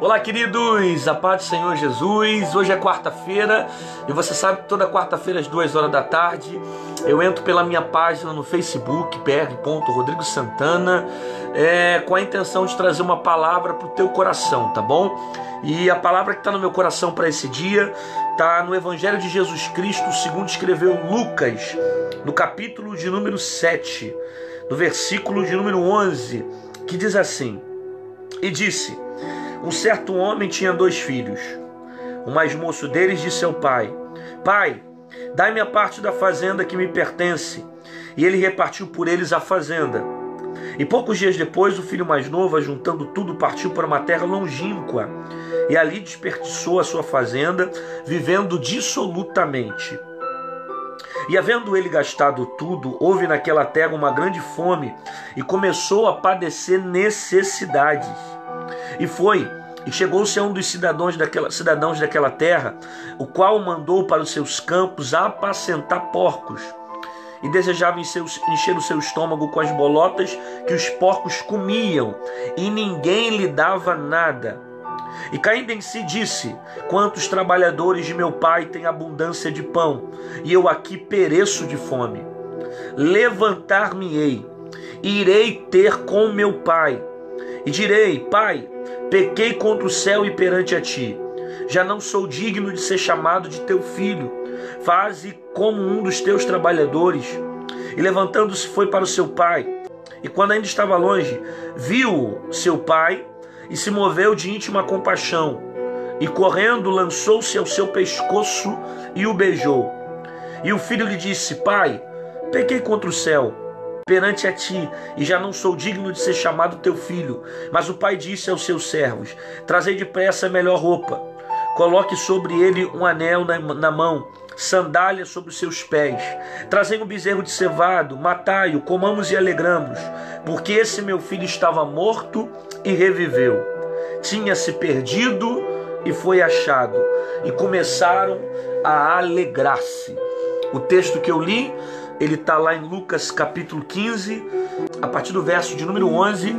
Olá, queridos, a paz do Senhor Jesus. Hoje é quarta-feira e você sabe que toda quarta-feira às 2 horas da tarde eu entro pela minha página no Facebook, pr.rodrigosantana, com a intenção de trazer uma palavra para o teu coração, tá bom? E a palavra que está no meu coração para esse dia está no Evangelho de Jesus Cristo, segundo escreveu Lucas, no capítulo de número 7, no versículo de número 11, que diz assim: E disse: Um certo homem tinha 2 filhos. O mais moço deles disse ao pai: Pai, dai-me a parte da fazenda que me pertence. E ele repartiu por eles a fazenda. E poucos dias depois, o filho mais novo, ajuntando tudo, partiu para uma terra longínqua, e ali desperdiçou a sua fazenda, vivendo dissolutamente. E havendo ele gastado tudo, houve naquela terra uma grande fome, e começou a padecer necessidades. E chegou-se a um dos cidadãos daquela terra, o qual o mandou para os seus campos a apacentar porcos. E desejava encher o seu estômago com as bolotas que os porcos comiam, e ninguém lhe dava nada. E caindo em si disse: Quantos trabalhadores de meu pai têm abundância de pão, e eu aqui pereço de fome. Levantar-me-ei, e irei ter com meu pai, e direi: Pai, pequei contra o céu e perante a ti. Já não sou digno de ser chamado de teu filho. Faze como um dos teus trabalhadores. E levantando-se foi para o seu pai. E quando ainda estava longe, viu seu pai e se moveu de íntima compaixão. E correndo lançou-se ao seu pescoço e o beijou. E o filho lhe disse: Pai, pequei contra o céu perante a ti, e já não sou digno de ser chamado teu filho. Mas o pai disse aos seus servos: Trazei depressa a melhor roupa, coloque sobre ele um anel na mão, sandálias sobre os seus pés. Trazei um bezerro de cevado, matai-o, comamos e alegramos, porque esse meu filho estava morto e reviveu, tinha se perdido e foi achado. E começaram a alegrar-se. O texto que eu li, ele está lá em Lucas capítulo 15, a partir do verso de número 11,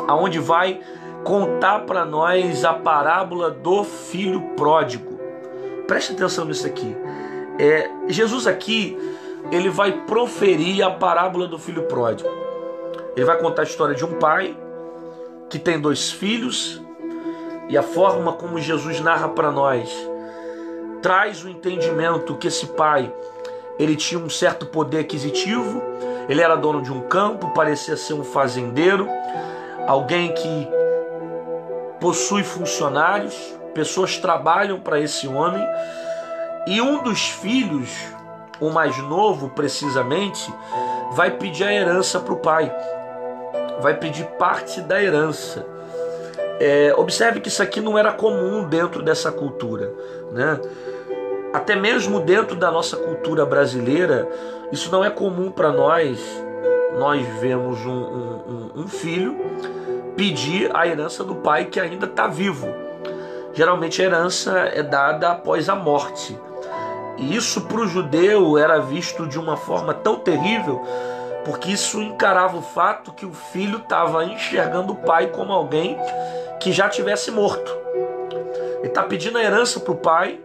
aonde vai contar para nós a parábola do filho pródigo. Preste atenção nisso aqui. Jesus aqui, ele vai proferir a parábola do filho pródigo. Ele vai contar a história de um pai que tem 2 filhos, e a forma como Jesus narra para nós traz o entendimento que esse pai, ele tinha um certo poder aquisitivo, ele era dono de um campo, parecia ser um fazendeiro, alguém que possui funcionários, pessoas trabalham para esse homem, e um dos filhos, o mais novo precisamente, vai pedir a herança para o pai, vai pedir parte da herança. Observe que isso aqui não era comum dentro dessa cultura, né? Até mesmo dentro da nossa cultura brasileira, isso não é comum para nós. Nós vemos um filho pedir a herança do pai que ainda está vivo. Geralmente a herança é dada após a morte. E isso para o judeu era visto de uma forma tão terrível, porque isso encarava o fato que o filho estava enxergando o pai como alguém que já tivesse morto. Ele está pedindo a herança para o pai,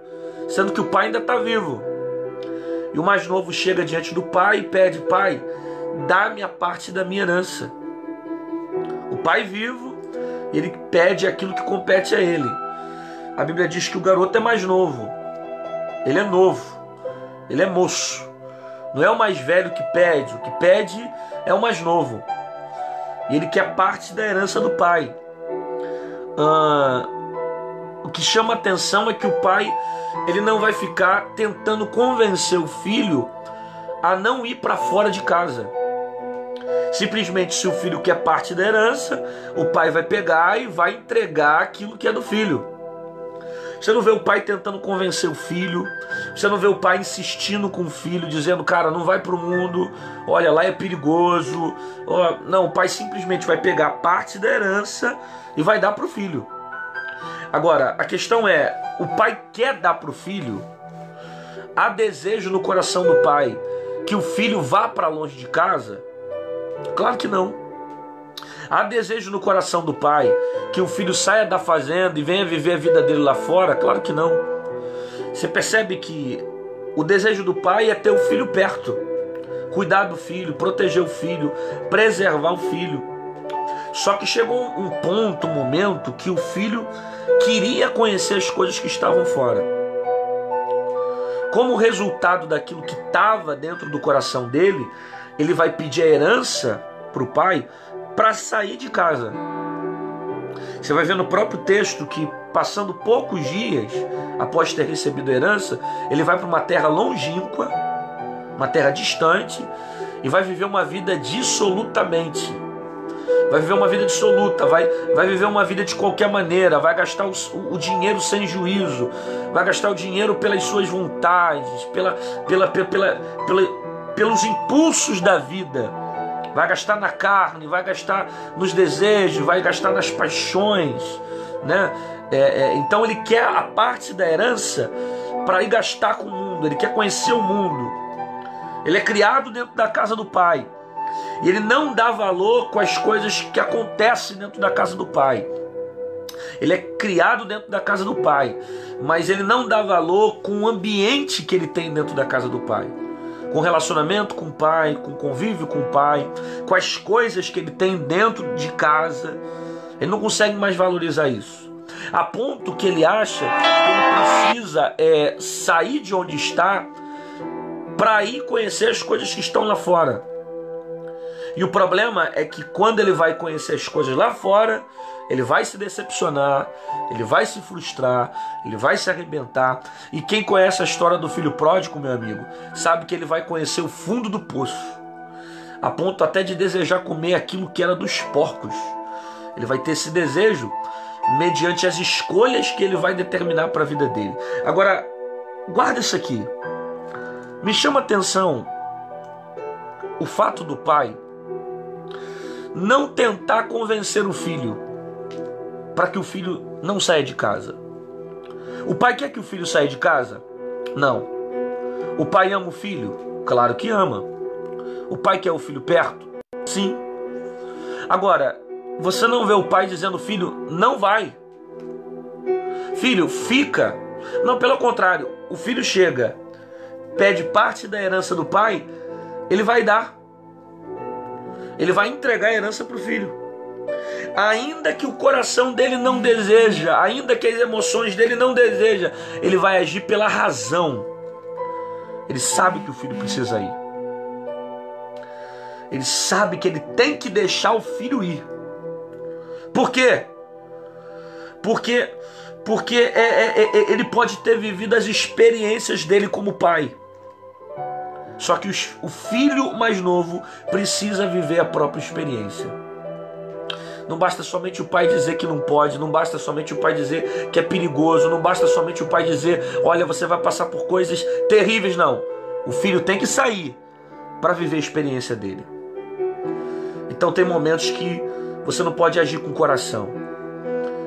sendo que o pai ainda está vivo. E o mais novo chega diante do pai e pede: Pai, dá-me a parte da minha herança. O pai vivo, ele pede aquilo que compete a ele. A Bíblia diz que o garoto é mais novo. Ele é novo, ele é moço. Não é o mais velho que pede, o que pede é o mais novo. E ele quer parte da herança do pai. O que chama atenção é que o pai, ele não vai ficar tentando convencer o filho a não ir para fora de casa. Simplesmente, se o filho quer parte da herança, o pai vai pegar e vai entregar aquilo que é do filho. Você não vê o pai tentando convencer o filho, você não vê o pai insistindo com o filho, dizendo: cara, não vai para o mundo, olha, lá é perigoso. Não, o pai simplesmente vai pegar parte da herança e vai dar para o filho. Agora, a questão é: o pai quer dar para o filho? Há desejo no coração do pai que o filho vá para longe de casa? Claro que não. Há desejo no coração do pai que o filho saia da fazenda e venha viver a vida dele lá fora? Claro que não. Você percebe que o desejo do pai é ter o filho perto, cuidar do filho, proteger o filho, preservar o filho. Só que chegou um ponto, um momento que o filho queria conhecer as coisas que estavam fora. Como resultado daquilo que estava dentro do coração dele, ele vai pedir a herança para o pai para sair de casa. Você vai ver no próprio texto que, passando poucos dias após ter recebido a herança, ele vai para uma terra longínqua, uma terra distante, e vai viver uma vida dissolutamente. Vai viver uma vida dissoluta, vai viver uma vida de qualquer maneira, vai gastar o dinheiro sem juízo, vai gastar o dinheiro pelas suas vontades, pelos impulsos da vida, vai gastar na carne, vai gastar nos desejos, vai gastar nas paixões, né? Então ele quer a parte da herança para ir gastar com o mundo, ele quer conhecer o mundo. Ele é criado dentro da casa do pai. E ele não dá valor com as coisas que acontecem dentro da casa do pai. Ele é criado dentro da casa do pai, mas ele não dá valor com o ambiente que ele tem dentro da casa do pai, com o relacionamento com o pai, com o convívio com o pai, com as coisas que ele tem dentro de casa. Ele não consegue mais valorizar isso, a ponto que ele acha que ele precisa sair de onde está para ir conhecer as coisas que estão lá fora. E o problema é que quando ele vai conhecer as coisas lá fora, ele vai se decepcionar, ele vai se frustrar, ele vai se arrebentar. E quem conhece a história do filho pródigo, meu amigo, sabe que ele vai conhecer o fundo do poço, a ponto até de desejar comer aquilo que era dos porcos. Ele vai ter esse desejo mediante as escolhas que ele vai determinar para a vida dele. Agora, guarda isso aqui. Me chama a atenção o fato do pai não tentar convencer o filho para que o filho não saia de casa. O pai quer que o filho saia de casa? Não. O pai ama o filho? Claro que ama. O pai quer o filho perto? Sim. Agora, você não vê o pai dizendo: filho, não vai. Filho, fica. Não, pelo contrário. O filho chega, pede parte da herança do pai, ele vai dar. Ele vai entregar a herança para o filho. Ainda que o coração dele não deseja, ainda que as emoções dele não desejam, ele vai agir pela razão. Ele sabe que o filho precisa ir. Ele sabe que ele tem que deixar o filho ir. Por quê? Porque ele pode ter vivido as experiências dele como pai. Só que o filho mais novo precisa viver a própria experiência. Não basta somente o pai dizer que não pode, não basta somente o pai dizer que é perigoso, não basta somente o pai dizer: olha, você vai passar por coisas terríveis. Não. O filho tem que sair para viver a experiência dele. Então tem momentos que você não pode agir com o coração.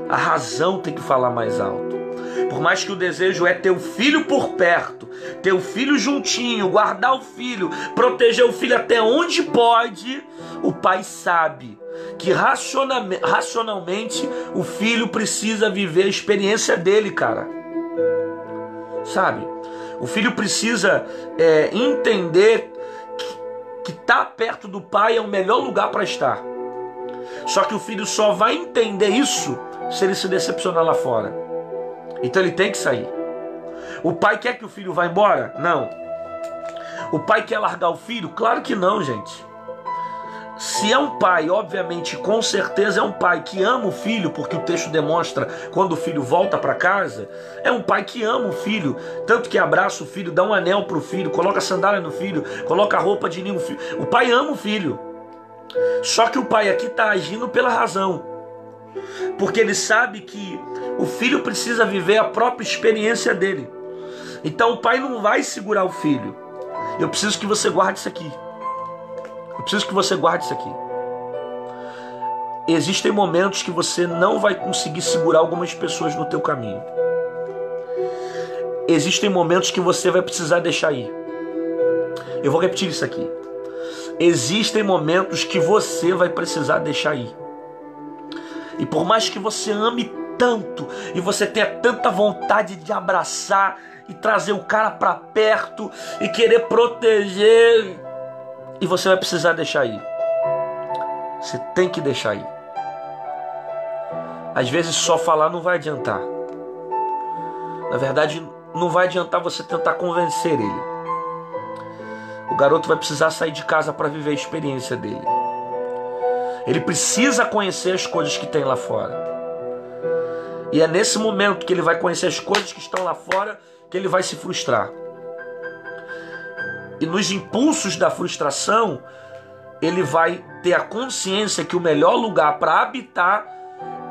A razão tem que falar mais alto. Por mais que o desejo é ter o filho por perto, ter o filho juntinho, guardar o filho, proteger o filho até onde pode, o pai sabe que racionalmente o filho precisa viver a experiência dele, cara. Sabe? O filho precisa entender que estar perto do pai é o melhor lugar para estar. Só que o filho só vai entender isso se ele se decepcionar lá fora. Então ele tem que sair. O pai quer que o filho vá embora? Não. O pai quer largar o filho? Claro que não, gente. Se é um pai, obviamente, com certeza é um pai que ama o filho, porque o texto demonstra quando o filho volta para casa, é um pai que ama o filho, tanto que abraça o filho, dá um anel para o filho, coloca sandália no filho, coloca roupa de ninho no filho. O pai ama o filho. Só que o pai aqui está agindo pela razão, porque ele sabe que o filho precisa viver a própria experiência dele. Então o pai não vai segurar o filho. Eu preciso que você guarde isso aqui. Eu preciso que você guarde isso aqui. Existem momentos que você não vai conseguir segurar algumas pessoas no teu caminho. Existem momentos que você vai precisar deixar ir. Eu vou repetir isso aqui. existem momentos que você vai precisar deixar ir. E por mais que você ame tanto, e você tenha tanta vontade de abraçar e trazer o cara para perto e querer proteger, e você vai precisar deixar ir. Você tem que deixar ir. Às vezes só falar não vai adiantar. Na verdade, não vai adiantar você tentar convencer ele. O garoto vai precisar sair de casa para viver a experiência dele. Ele precisa conhecer as coisas que tem lá fora. E é nesse momento que ele vai conhecer as coisas que estão lá fora que ele vai se frustrar. E nos impulsos da frustração, ele vai ter a consciência que o melhor lugar para habitar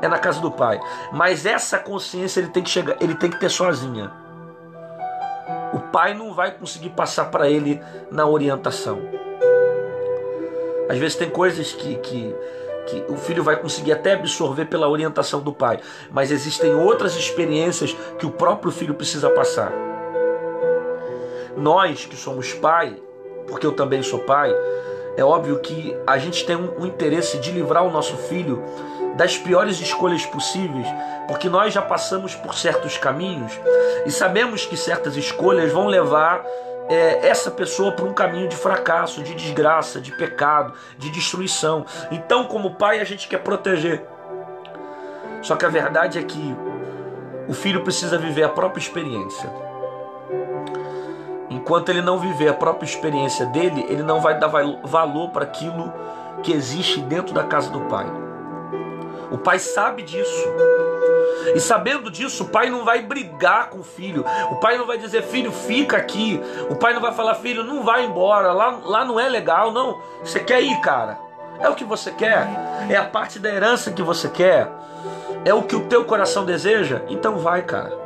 é na casa do pai. Mas essa consciência ele tem que ter sozinha. O pai não vai conseguir passar para ele na orientação. Às vezes tem coisas que o filho vai conseguir até absorver pela orientação do pai, mas existem outras experiências que o próprio filho precisa passar. Nós que somos pai, porque eu também sou pai, é óbvio que a gente tem um interesse de livrar o nosso filho das piores escolhas possíveis, porque nós já passamos por certos caminhos e sabemos que certas escolhas vão levar essa pessoa para um caminho de fracasso, de desgraça, de pecado, de destruição. Então, como pai, a gente quer proteger. Só que a verdade é que o filho precisa viver a própria experiência. Enquanto ele não viver a própria experiência dele, ele não vai dar valor para aquilo que existe dentro da casa do pai. O pai sabe disso. E sabendo disso, o pai não vai brigar com o filho. O pai não vai dizer, filho, fica aqui. O pai não vai falar, filho, não vai embora. Lá não é legal, não. Você quer ir, cara? É o que você quer? É a parte da herança que você quer? É o que o teu coração deseja? Então vai, cara.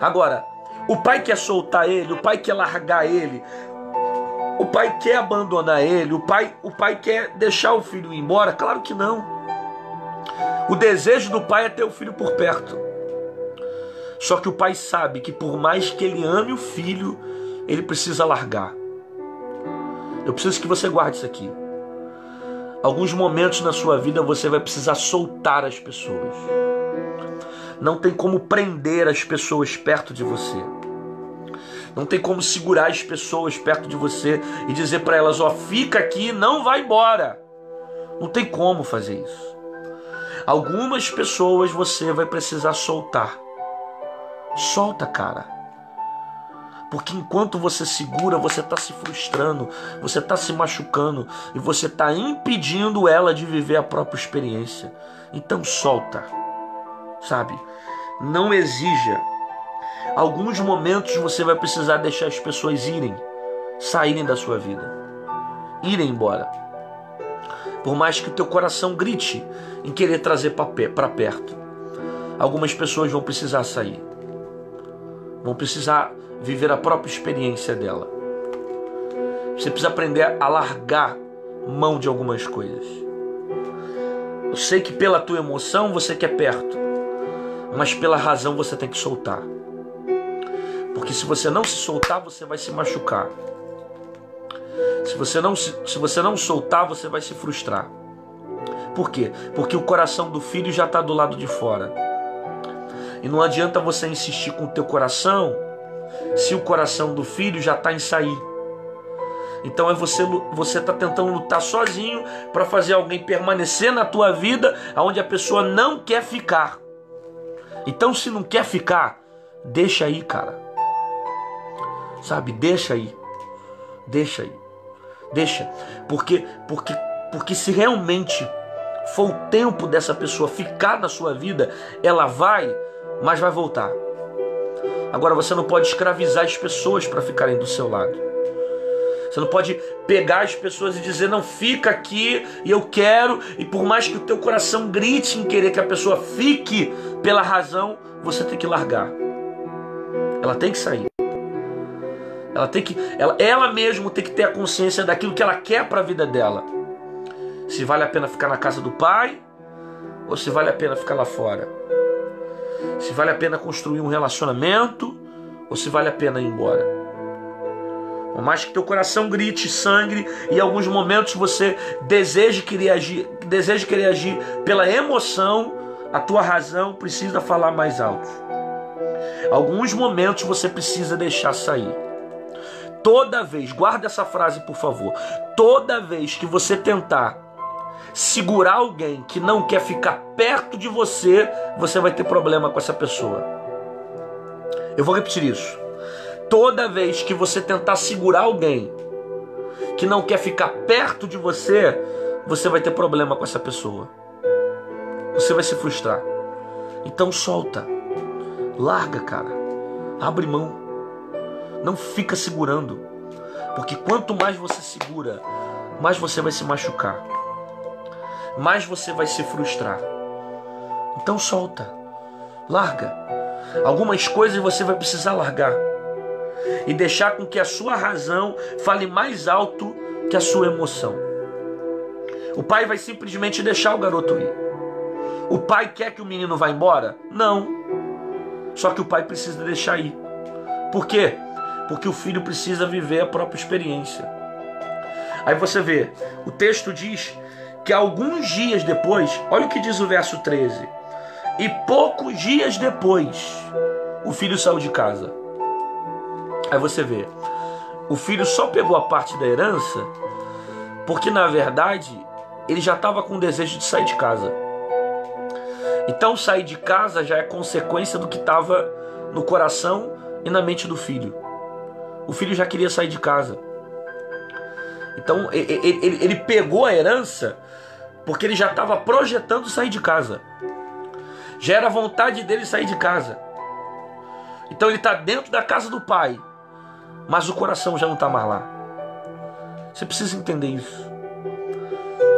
Agora, o pai quer soltar ele, o pai quer largar ele, o pai quer abandonar ele, o pai quer deixar o filho ir embora? Claro que não. O desejo do pai é ter o filho por perto. Só que o pai sabe que por mais que ele ame o filho, ele precisa largar. Eu preciso que você guarde isso aqui. Alguns momentos na sua vida você vai precisar soltar as pessoas. Não tem como prender as pessoas perto de você. Não tem como segurar as pessoas perto de você e dizer para elas, ó, fica aqui, não vai embora. Não tem como fazer isso. Algumas pessoas você vai precisar soltar. Solta, cara. Porque enquanto você segura, você está se frustrando, você está se machucando e você está impedindo ela de viver a própria experiência. Então solta, sabe? Não exija. Alguns momentos você vai precisar deixar as pessoas saírem da sua vida, irem embora. Por mais que o teu coração grite em querer trazer para perto, algumas pessoas vão precisar sair. Vão precisar viver a própria experiência dela. Você precisa aprender a largar mão de algumas coisas. Eu sei que pela tua emoção você quer perto, mas pela razão você tem que soltar. Porque se você não se soltar, você vai se machucar. Se você não soltar, você vai se frustrar. Por quê? Porque o coração do filho já está do lado de fora. E não adianta você insistir com o teu coração se o coração do filho já está em sair. Então você está tentando lutar sozinho para fazer alguém permanecer na tua vida onde a pessoa não quer ficar. Então se não quer ficar, deixa aí, cara. Sabe, deixa aí. Deixa aí. Deixa. Porque se realmente for o tempo dessa pessoa ficar na sua vida, ela vai, mas vai voltar. Agora você não pode escravizar as pessoas para ficarem do seu lado. Você não pode pegar as pessoas e dizer, não, fica aqui e eu quero, e por mais que o teu coração grite em querer que a pessoa fique pela razão, você tem que largar. Ela tem que sair. Ela mesmo tem que ter a consciência daquilo que ela quer para a vida dela. Se vale a pena ficar na casa do pai ou se vale a pena ficar lá fora. Se vale a pena construir um relacionamento ou se vale a pena ir embora. Por mais que teu coração grite, sangre, e em alguns momentos você deseje querer agir pela emoção, a tua razão precisa falar mais alto. Alguns momentos você precisa deixar sair. Toda vez, guarda essa frase por favor, toda vez que você tentar segurar alguém que não quer ficar perto de você, você vai ter problema com essa pessoa. Eu vou repetir isso. Toda vez que você tentar segurar alguém que não quer ficar perto de você, você vai ter problema com essa pessoa. Você vai se frustrar. Então solta. Larga, cara. Abre mão. Não fica segurando. Porque quanto mais você segura, mais você vai se machucar. Mais você vai se frustrar. Então solta. Larga. Algumas coisas você vai precisar largar. E deixar com que a sua razão fale mais alto que a sua emoção. O pai vai simplesmente deixar o garoto ir. O pai quer que o menino vá embora? Não. Só que o pai precisa deixar ir. Por quê? Porque o filho precisa viver a própria experiência. Aí você vê, o texto diz que alguns dias depois, olha o que diz o verso 13. E poucos dias depois, o filho saiu de casa. Aí você vê, o filho só pegou a parte da herança porque na verdade ele já estava com desejo de sair de casa. Então sair de casa já é consequência do que estava no coração e na mente do filho. O filho já queria sair de casa. Então ele pegou a herança porque ele já estava projetando sair de casa. Já era vontade dele sair de casa. Então ele está dentro da casa do pai, mas o coração já não está mais lá. Você precisa entender isso.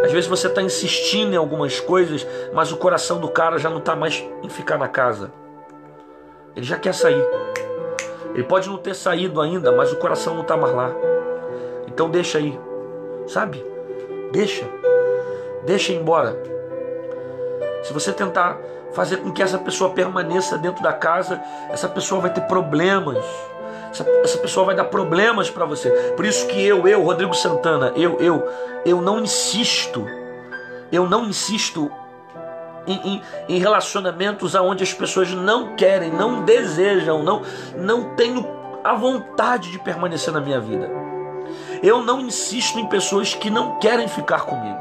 Às vezes você está insistindo em algumas coisas, mas o coração do cara já não está mais em ficar na casa. Ele já quer sair. Ele pode não ter saído ainda, mas o coração não está mais lá. Então deixa aí, sabe? Deixa ir embora. Se você tentar fazer com que essa pessoa permaneça dentro da casa, essa pessoa vai ter problemas. Essa pessoa vai dar problemas para você. Por isso que eu, Rodrigo Santana, eu não insisto em relacionamentos onde as pessoas não querem, não desejam, não tenho a vontade de permanecer na minha vida. Eu não insisto em pessoas que não querem ficar comigo.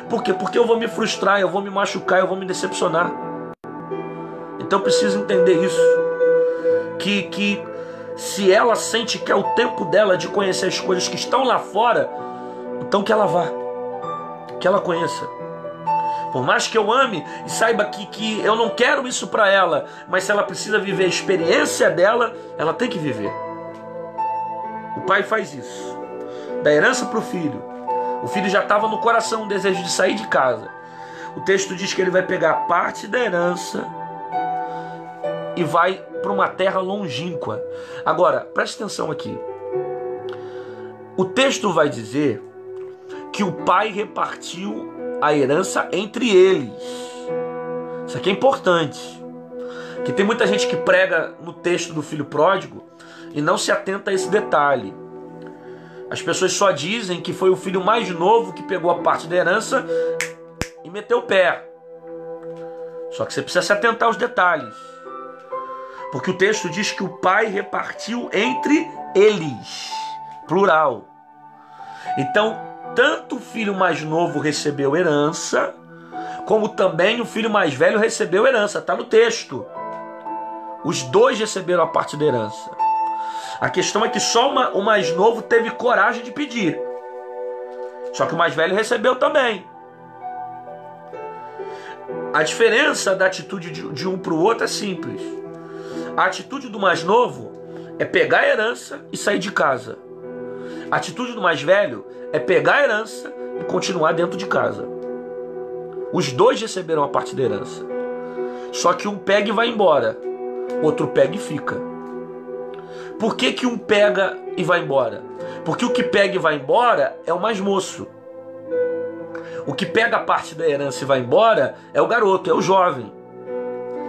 Por quê? Porque eu vou me frustrar, eu vou me machucar, eu vou me decepcionar. Então eu preciso entender isso. Que se ela sente que é o tempo dela de conhecer as coisas que estão lá fora, então que ela vá, que ela conheça. Por mais que eu ame e saiba que eu não quero isso para ela, mas se ela precisa viver a experiência dela, ela tem que viver. O pai faz isso. Da herança para o filho. O filho já estava no coração o desejo de sair de casa. O texto diz que ele vai pegar parte da herança e vai para uma terra longínqua. Agora, preste atenção aqui. O texto vai dizer que o pai repartiu a herança entre eles. Isso aqui é importante. Que tem muita gente que prega no texto do filho pródigo e não se atenta a esse detalhe. As pessoas só dizem que foi o filho mais novo que pegou a parte da herança e meteu o pé. Só que você precisa se atentar aos detalhes. Porque o texto diz que o pai repartiu entre eles. Plural. Então, tanto o filho mais novo recebeu herança, como também o filho mais velho recebeu herança. Está no texto. Os dois receberam a parte da herança. A questão é que só o mais novo teve coragem de pedir. Só que o mais velho recebeu também. A diferença da atitude de um para o outro é simples. A atitude do mais novo é pegar a herança e sair de casa. A atitude do mais velho é pegar a herança e continuar dentro de casa. Os dois receberam a parte da herança. Só que um pega e vai embora. Outro pega e fica. Por que um pega e vai embora? Porque o que pega e vai embora é o mais moço. O que pega a parte da herança e vai embora é o garoto, é o jovem,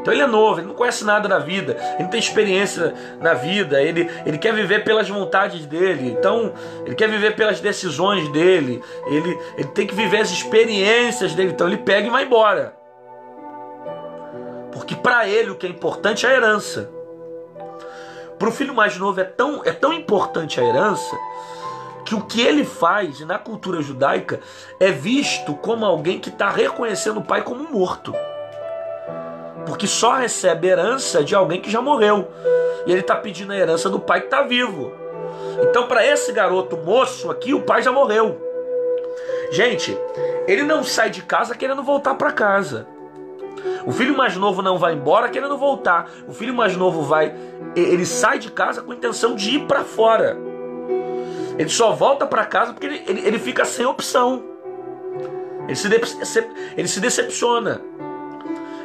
Então ele é novo, ele não conhece nada da vida, ele não tem experiência na vida, ele quer viver pelas vontades dele, então ele quer viver pelas decisões dele, ele tem que viver as experiências dele, então ele pega e vai embora. Porque para ele o que é importante é a herança. Para o filho mais novo é tão importante a herança, que o que ele faz na cultura judaica é visto como alguém que está reconhecendo o pai como morto. Porque só recebe herança de alguém que já morreu. E ele está pedindo a herança do pai que está vivo. Então, para esse garoto moço aqui, o pai já morreu. Gente, ele não sai de casa querendo voltar para casa. O filho mais novo não vai embora querendo voltar. O filho mais novo ele sai de casa com a intenção de ir para fora. Ele só volta para casa porque ele fica sem opção. Ele se decepciona.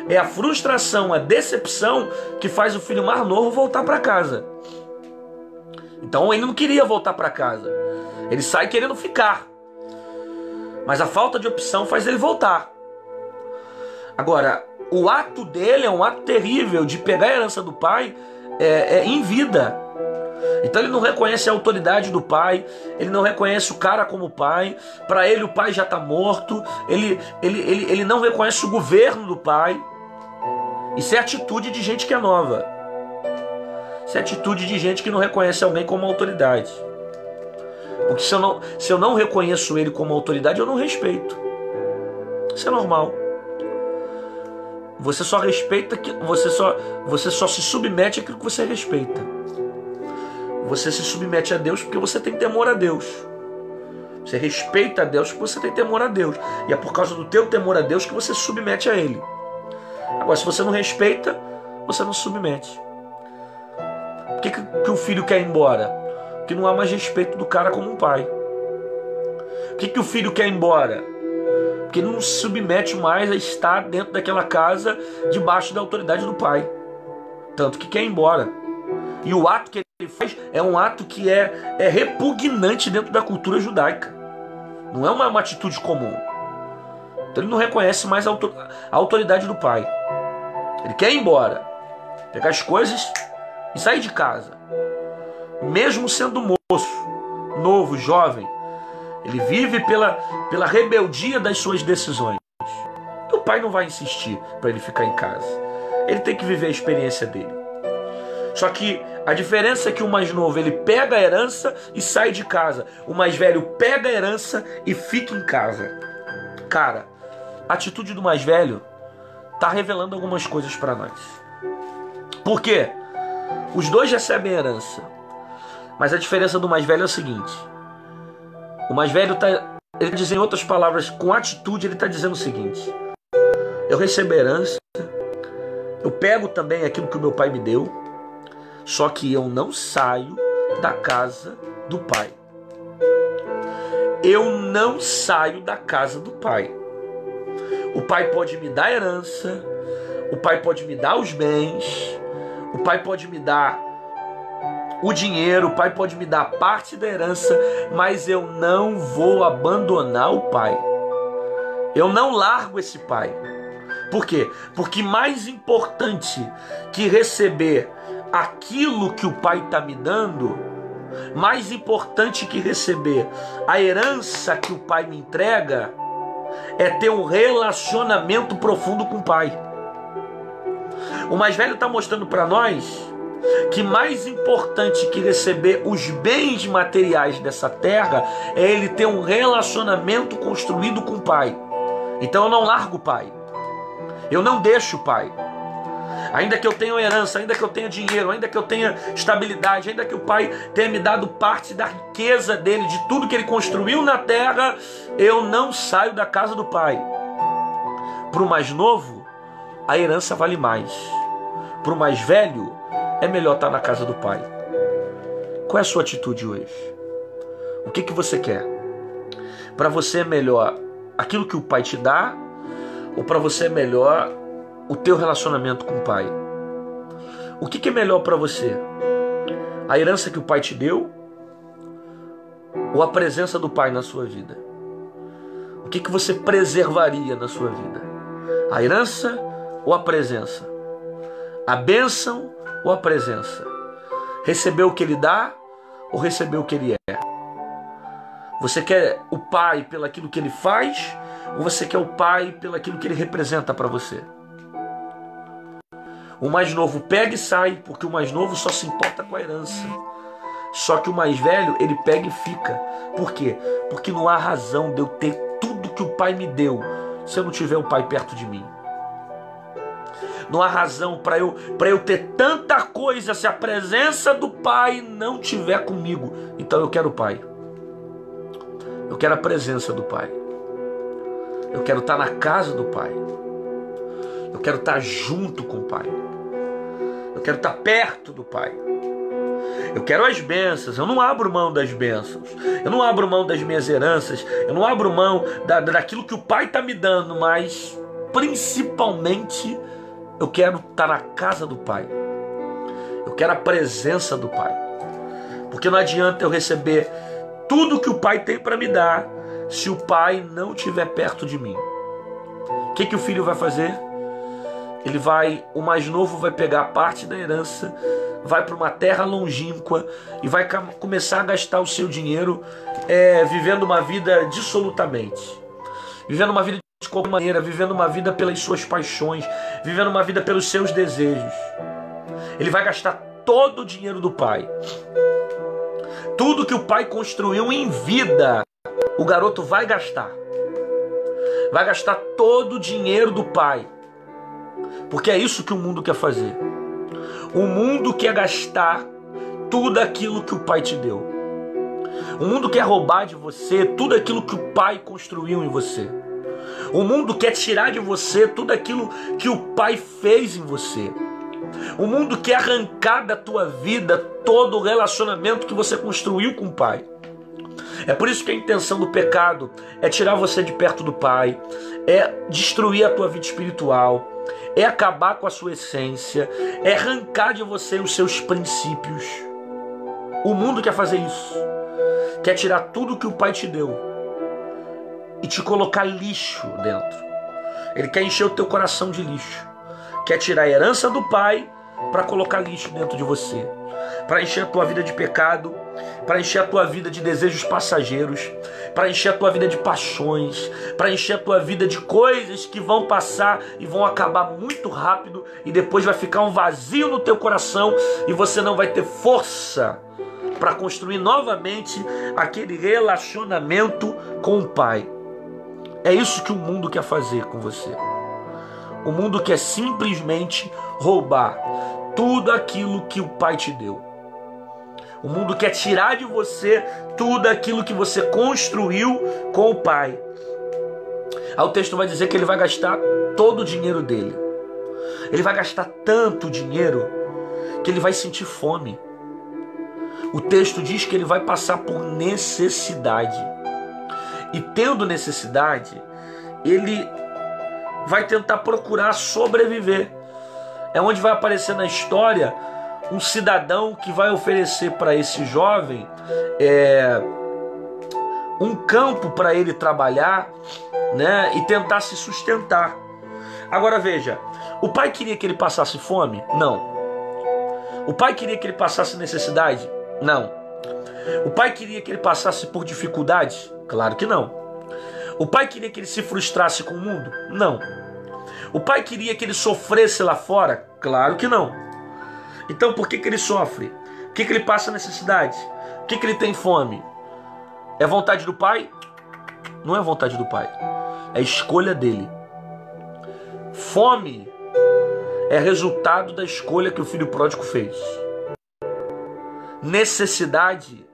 É a frustração, a decepção que faz o filho mais novo voltar para casa. Então ele não queria voltar para casa. Ele sai querendo ficar. Mas a falta de opção faz ele voltar. Agora, o ato dele é um ato terrível de pegar a herança do pai em vida. Então ele não reconhece a autoridade do pai, ele não reconhece o cara como pai. Para ele o pai já está morto, ele não reconhece o governo do pai. Isso é atitude de gente que é nova. Isso é atitude de gente que não reconhece alguém como autoridade. Porque se eu não reconheço ele como autoridade, eu não respeito. Isso é normal. Você só respeita, você só se submete àquilo que você respeita. Você se submete a Deus porque você tem temor a Deus. Você respeita a Deus porque você tem temor a Deus. E é por causa do teu temor a Deus que você se submete a Ele. Agora, se você não respeita, você não se submete. Por que o filho quer ir embora? Porque não há mais respeito do cara como um pai. Por que o filho quer ir embora? Porque não se submete mais a estar dentro daquela casa debaixo da autoridade do pai. Tanto que quer ir embora. E o ato que ele faz é um ato que é repugnante dentro da cultura judaica. Não é uma atitude comum. Então ele não reconhece mais a autoridade do pai. Ele quer ir embora, pegar as coisas e sair de casa. Mesmo sendo moço, novo, jovem, ele vive pela rebeldia das suas decisões. E o pai não vai insistir para ele ficar em casa. Ele tem que viver a experiência dele. Só que a diferença é que o mais novo, ele pega a herança e sai de casa. O mais velho pega a herança e fica em casa. Cara, a atitude do mais velho está revelando algumas coisas para nós. Por quê? Os dois recebem herança. Mas a diferença do mais velho é o seguinte. O mais velho ele diz, em outras palavras, com atitude, ele está dizendo o seguinte: eu recebo a herança, eu pego também aquilo que o meu pai me deu, só que eu não saio da casa do pai. Eu não saio da casa do pai. O pai pode me dar herança, o pai pode me dar os bens, o pai pode me dar o dinheiro, o pai pode me dar parte da herança, mas eu não vou abandonar o pai. Eu não largo esse pai. Por quê? Porque mais importante que receber aquilo que o pai está me dando, mais importante que receber a herança que o pai me entrega, é ter um relacionamento profundo com o pai. O mais velho está mostrando para nós que mais importante que receber os bens materiais dessa terra é ele ter um relacionamento construído com o pai. Então eu não largo o pai, eu não deixo o pai. Ainda que eu tenha herança, ainda que eu tenha dinheiro, ainda que eu tenha estabilidade, ainda que o pai tenha me dado parte da riqueza dele, de tudo que ele construiu na terra, eu não saio da casa do pai. Para o mais novo, a herança vale mais. Para o mais velho, é melhor estar na casa do pai. Qual é a sua atitude hoje? O que você quer? Para você é melhor aquilo que o pai te dá, ou para você é melhor o teu relacionamento com o pai? O que é melhor para você? A herança que o pai te deu, ou a presença do pai na sua vida? O que você preservaria na sua vida? A herança ou a presença? A bênção ou a presença? Receber o que ele dá ou receber o que ele é? Você quer o pai pelo aquilo que ele faz ou você quer o pai pelo aquilo que ele representa para você? O mais novo pega e sai, porque o mais novo só se importa com a herança. Só que o mais velho, ele pega e fica. Por quê? Porque não há razão de eu ter tudo que o pai me deu se eu não tiver o pai perto de mim. Não há razão para eu ter tanta coisa se a presença do pai não estiver comigo. Então eu quero o pai. Eu quero a presença do pai. Eu quero estar na casa do pai. Eu quero estar junto com o pai. Eu quero estar perto do pai. Eu quero as bênçãos. Eu não abro mão das bênçãos. Eu não abro mão das minhas heranças. Eu não abro mão daquilo que o pai está me dando. Mas principalmente eu quero estar na casa do pai. Eu quero a presença do pai. Porque não adianta eu receber tudo que o pai tem para me dar se o pai não estiver perto de mim. O que o filho vai fazer? O mais novo vai pegar parte da herança, vai para uma terra longínqua e vai começar a gastar o seu dinheiro vivendo uma vida dissolutamente, vivendo uma vida de qualquer maneira, vivendo uma vida pelas suas paixões, vivendo uma vida pelos seus desejos. Ele vai gastar todo o dinheiro do pai. Tudo que o pai construiu em vida, o garoto vai gastar. Vai gastar todo o dinheiro do pai. Porque é isso que o mundo quer fazer. O mundo quer gastar tudo aquilo que o pai te deu. O mundo quer roubar de você tudo aquilo que o pai construiu em você. O mundo quer tirar de você tudo aquilo que o pai fez em você. O mundo quer arrancar da tua vida todo o relacionamento que você construiu com o pai. É por isso que a intenção do pecado é tirar você de perto do pai, é destruir a tua vida espiritual, é acabar com a sua essência, é arrancar de você os seus princípios. O mundo quer fazer isso. Quer tirar tudo que o pai te deu e te colocar lixo dentro. Ele quer encher o teu coração de lixo. Quer tirar a herança do pai para colocar lixo dentro de você. Para encher a tua vida de pecado, para encher a tua vida de desejos passageiros, para encher a tua vida de paixões, para encher a tua vida de coisas que vão passar e vão acabar muito rápido e depois vai ficar um vazio no teu coração e você não vai ter força para construir novamente aquele relacionamento com o pai. É isso que o mundo quer fazer com você. O mundo quer simplesmente roubar tudo aquilo que o pai te deu. O mundo quer tirar de você tudo aquilo que você construiu com o pai. Aí o texto vai dizer que ele vai gastar todo o dinheiro dele. Ele vai gastar tanto dinheiro que ele vai sentir fome. O texto diz que ele vai passar por necessidade. E tendo necessidade, ele vai tentar procurar sobreviver. É onde vai aparecer na história um cidadão que vai oferecer para esse jovem um campo para ele trabalhar, né, e tentar se sustentar. Agora veja, o pai queria que ele passasse fome? Não. O pai queria que ele passasse necessidade? Não. O pai queria que ele passasse por dificuldades? Claro que não. O pai queria que ele se frustrasse com o mundo? Não. O pai queria que ele sofresse lá fora? Claro que não. Então por que ele sofre? Por que ele passa necessidade? Por que ele tem fome? É vontade do pai? Não é vontade do pai. É escolha dele. Fome é resultado da escolha que o filho pródigo fez. Necessidade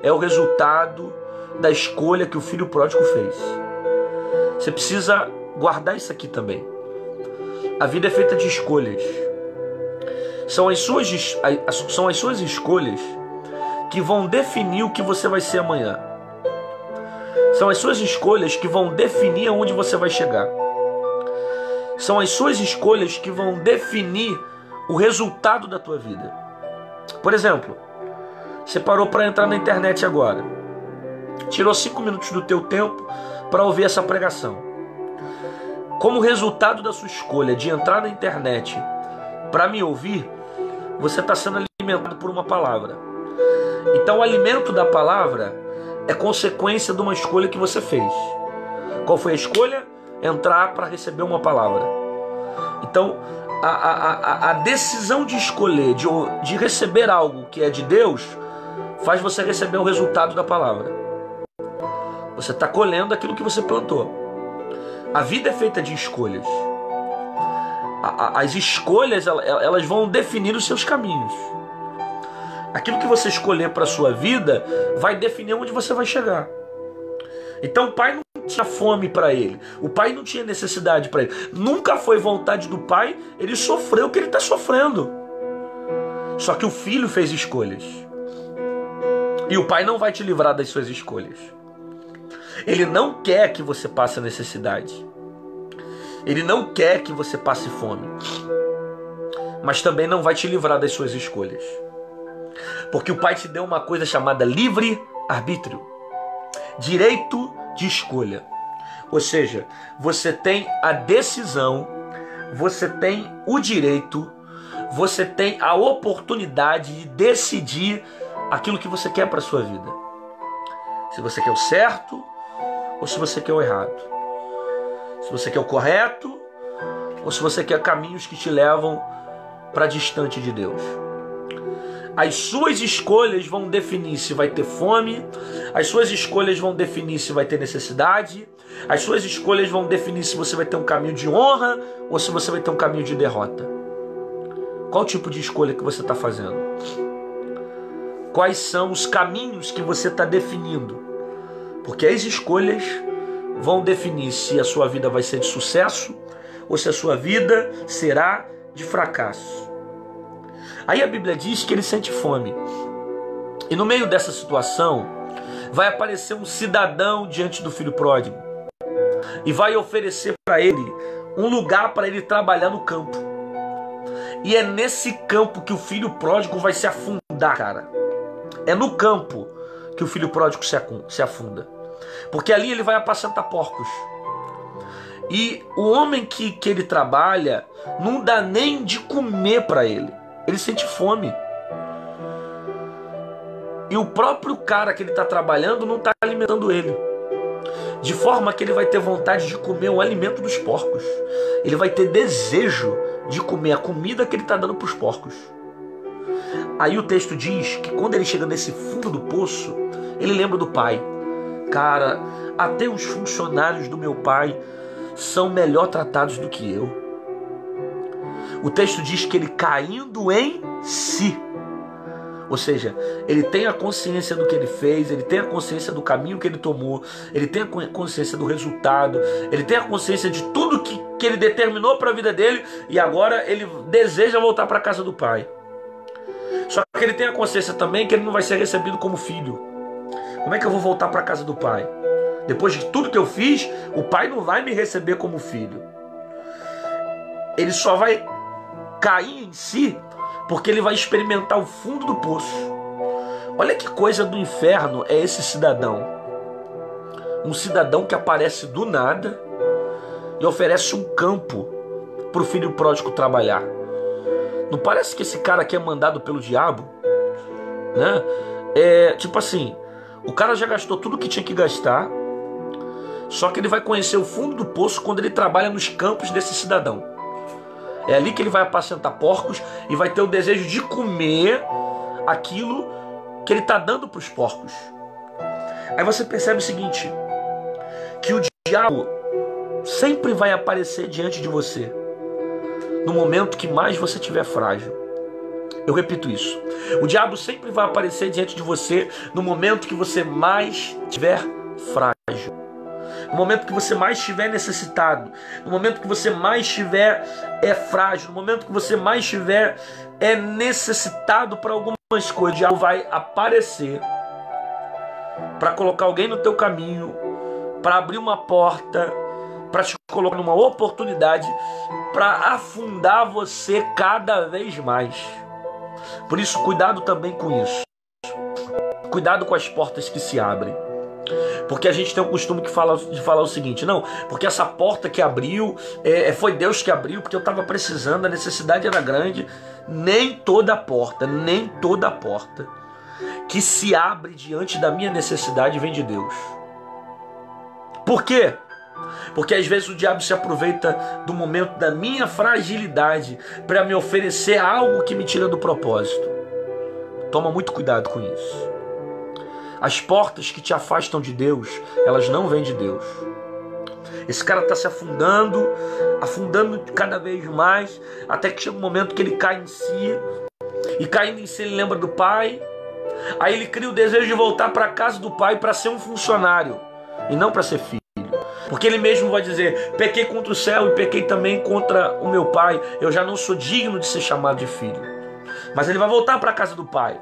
é o resultado da escolha que o filho pródigo fez. Você precisa guardar isso aqui também. A vida é feita de escolhas. São as suas escolhas que vão definir o que você vai ser amanhã. São as suas escolhas que vão definir aonde você vai chegar. São as suas escolhas que vão definir o resultado da tua vida. Por exemplo, você parou para entrar na internet agora. Tirou 5 minutos do teu tempo para ouvir essa pregação. Como resultado da sua escolha de entrar na internet para me ouvir, você está sendo alimentado por uma palavra. Então o alimento da palavra é consequência de uma escolha que você fez. Qual foi a escolha? Entrar para receber uma palavra. Então a decisão de escolher, de receber algo que é de Deus, faz você receber o resultado da palavra. Você está colhendo aquilo que você plantou. A vida é feita de escolhas. As escolhas, elas vão definir os seus caminhos. Aquilo que você escolher para a sua vida vai definir onde você vai chegar. Então o pai não tinha fome para ele. O pai não tinha necessidade para ele. Nunca foi vontade do pai ele sofrer o que ele está sofrendo. Só que o filho fez escolhas. E o pai não vai te livrar das suas escolhas. Ele não quer que você passe necessidade. Ele não quer que você passe fome. Mas também não vai te livrar das suas escolhas. Porque o pai te deu uma coisa chamada livre-arbítrio. Direito de escolha. Ou seja, você tem a decisão, você tem o direito, você tem a oportunidade de decidir aquilo que você quer para a sua vida. Se você quer o certo ou se você quer o errado. Se você quer o correto ou se você quer caminhos que te levam para distante de Deus. As suas escolhas vão definir se vai ter fome, as suas escolhas vão definir se vai ter necessidade, as suas escolhas vão definir se você vai ter um caminho de honra ou se você vai ter um caminho de derrota. Qual tipo de escolha que você está fazendo? Quais são os caminhos que você está definindo? Porque as escolhas vão definir se a sua vida vai ser de sucesso ou se a sua vida será de fracasso. Aí a Bíblia diz que ele sente fome. E no meio dessa situação, vai aparecer um cidadão diante do filho pródigo. E vai oferecer para ele um lugar para ele trabalhar no campo. E é nesse campo que o filho pródigo vai se afundar, cara. É no campo que o filho pródigo se afunda. Porque ali ele vai apacentar porcos. E o homem que ele trabalha não dá nem de comer para ele. Ele sente fome. E o próprio cara que ele está trabalhando não está alimentando ele. De forma que ele vai ter vontade de comer o alimento dos porcos. Ele vai ter desejo de comer a comida que ele está dando para os porcos. Aí o texto diz que quando ele chega nesse fundo do poço, ele lembra do pai. Cara, até os funcionários do meu pai são melhor tratados do que eu. O texto diz que ele caindo em si. Ou seja, ele tem a consciência do que ele fez, ele tem a consciência do caminho que ele tomou, ele tem a consciência do resultado, ele tem a consciência de tudo que ele determinou para a vida dele e agora ele deseja voltar para a casa do pai. Só que ele tem a consciência também que ele não vai ser recebido como filho. Como é que eu vou voltar para a casa do pai? Depois de tudo que eu fiz, o pai não vai me receber como filho. Ele só vai cair em si porque ele vai experimentar o fundo do poço. Olha que coisa do inferno é esse cidadão. Um cidadão que aparece do nada e oferece um campo para o filho pródigo trabalhar. Não parece que esse cara aqui é mandado pelo diabo? Né? Tipo assim, o cara já gastou tudo que tinha que gastar, só que ele vai conhecer o fundo do poço quando ele trabalha nos campos desse cidadão. É ali que ele vai apacentar porcos e vai ter o desejo de comer aquilo que ele está dando para os porcos. Aí você percebe o seguinte, que o diabo sempre vai aparecer diante de você no momento que mais você estiver frágil. Eu repito isso. O diabo sempre vai aparecer diante de você no momento que você mais estiver frágil. No momento que você mais estiver necessitado, no momento que você mais estiver frágil, no momento que você mais estiver necessitado para algumas coisas, o diabo vai aparecer para colocar alguém no teu caminho, para abrir uma porta, para te colocar numa oportunidade, para afundar você cada vez mais. Por isso, cuidado também com isso. Cuidado com as portas que se abrem. Porque a gente tem um costume de falar o seguinte: não, porque essa porta que abriu, foi Deus que abriu, porque eu estava precisando, a necessidade era grande. Nem toda porta que se abre diante da minha necessidade vem de Deus. Por quê? Porque às vezes o diabo se aproveita do momento da minha fragilidade para me oferecer algo que me tira do propósito. Toma muito cuidado com isso. As portas que te afastam de Deus, elas não vêm de Deus. Esse cara está se afundando cada vez mais, até que chega um momento que ele cai em si, e caindo em si ele lembra do pai. Aí ele cria o desejo de voltar para a casa do pai para ser um funcionário e não para ser filho. Porque ele mesmo vai dizer: pequei contra o céu e pequei também contra o meu pai, eu já não sou digno de ser chamado de filho. Mas ele vai voltar para a casa do pai.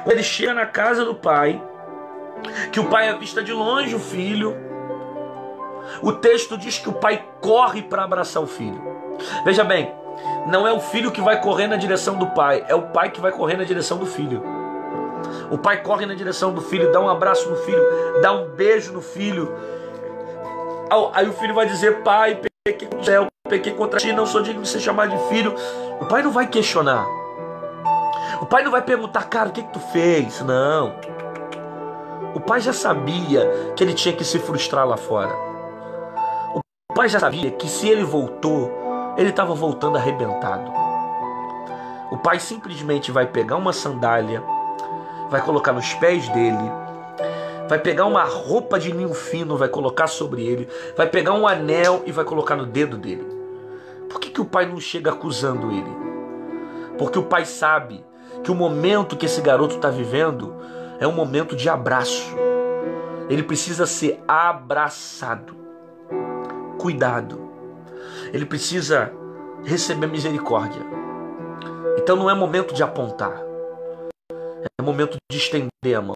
Quando ele chega na casa do pai, que o pai avista de longe o filho, o texto diz que o pai corre para abraçar o filho. Veja bem, não é o filho que vai correr na direção do pai, é o pai que vai correr na direção do filho. O pai corre na direção do filho, dá um abraço no filho, dá um beijo no filho. Aí o filho vai dizer: pai, pequei contra o céu, pequei contra ti, não sou digno de ser chamado de filho. O pai não vai questionar. O pai não vai perguntar: cara, o que tu fez? Não. O pai já sabia que ele tinha que se frustrar lá fora. O pai já sabia que se ele voltou, ele estava voltando arrebentado. O pai simplesmente vai pegar uma sandália, vai colocar nos pés dele, vai pegar uma roupa de linho fino, vai colocar sobre ele, vai pegar um anel e vai colocar no dedo dele. Por que o pai não chega acusando ele? Porque o pai sabe que o momento que esse garoto está vivendo é um momento de abraço. Ele precisa ser abraçado. Cuidado. Ele precisa receber misericórdia. Então não é momento de apontar. É momento de estender a mão.